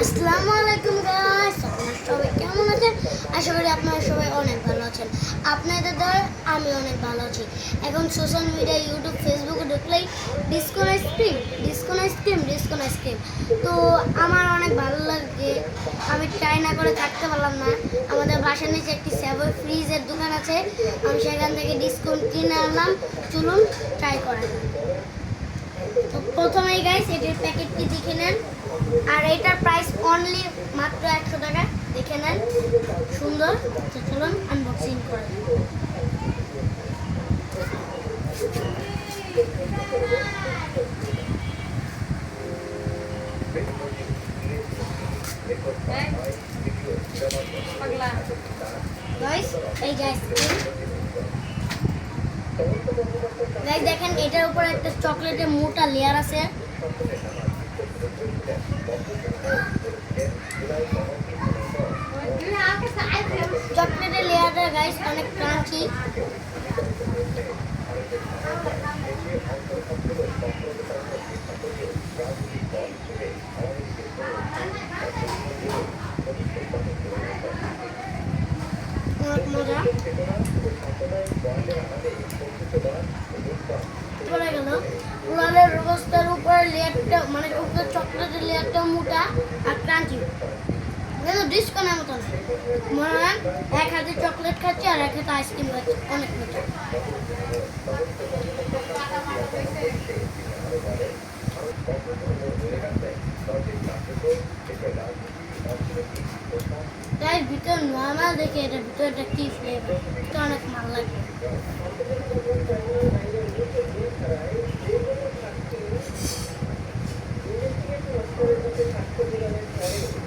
আসসালামু আলাইকুম গাইস, আপনারা সবাই কেমন আছেন? আশা করি আপনারা সবাই অনেক ভালো আছেন। আপনাদের দ্বারা আমি অনেক ভালো আছি। এখন সোশ্যাল মিডিয়া, ইউটিউব, ফেসবুকে ঢুকলেই ডিসকন আইসক্রিম, ডিসকন আইসক্রিম, ডিসকন আইসক্রিম। তো আমার অনেক ভালো লাগে, আমি ট্রাই না করে থাকতে পারলাম না। আমাদের বাসার নিচে একটি সেভেন ফ্রিজের দোকান আছে, আমি সেখান থেকে ডিসকন কিনে আনলাম। চলুন ট্রাই করা যাক। তো প্রথমেই গাইস এটির প্যাকেটটি দেখে নেন, আর এটার প্রাইস অনলি মাত্র 100 টাকা। দেখে নেন, সুন্দর। তো চলুন আনবক্সিং করা যাক। গাইস এই যে আইসক্রিম, গাইস দেখেন এটার উপর একটা চকলেটের মোটা লেয়ার আছে। চকলেটের লেয়ারটা গাইস অনেক ক্রাঞ্চি। অনেক মজা। পড়ে গেল পুরালের রোস্টার উপরে লেয়ারটা, মানে উপরে চকলেটের লেয়ারটা মোটা আর ক্রাঞ্চি। কিন্তু ডিসকনের মতো না, মনে হয় এক হাতে চকলেট খাচ্ছি আর এক হাতে আইসক্রিম খাচ্ছি। অনেক মজা। তাই ভিতর নর্মাল দেখে এটা ভিতরটা কি ফ্লেভার, এটা অনেক ভালো লাগে।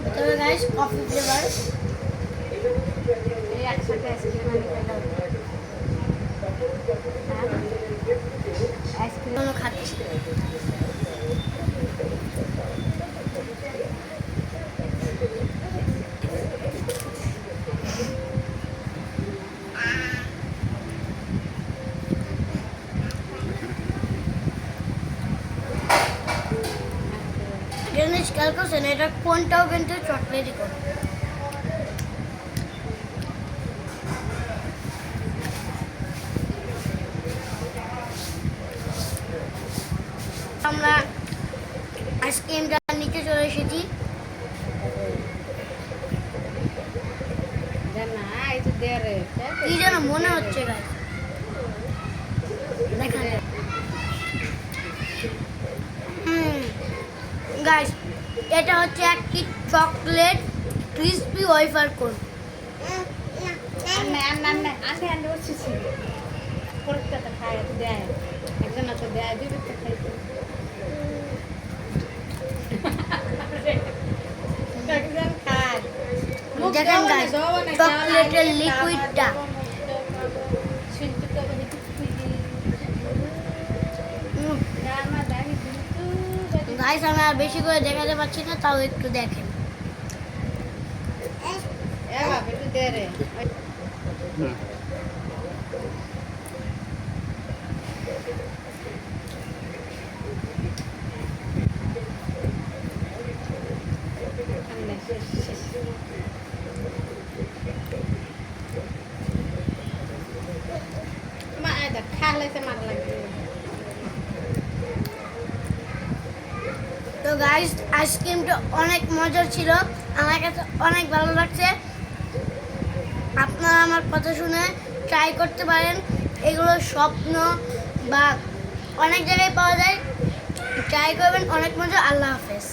ভিতরে গাইস কফি ফ্লেভার। এই একসাথে আইসক্রিম আনি পেলাম। আইসক্রিম খাচ্ছি। জিনিস খেয়াল করছেন, এটা কোনটাও কিন্তু চকলেটই করে। আমরা আইসক্রিমটা নিচে চলে এসেছি। কি যেন মনে হচ্ছে গাইস, দেখা যায়। গাইস এটা হচ্ছে একটি চকলেট ক্রিসপি ওয়েফার কোন। দেখেন গাইস চকলেটের লিকুইডটা। গাইস আমি আর বেশি করে দেখাতে পারছি না, তাও একটু দেখেন। তো গাইস আইসক্রিমটা অনেক মজার ছিল, আমার কাছে অনেক ভালো লাগছে। আপনারা আমার কথা শুনে ট্রাই করতে পারেন। এগুলো স্বপ্ন বা অনেক জায়গায় পাওয়া যায়, ট্রাই করবেন, অনেক মজা। আল্লাহ হাফেজ।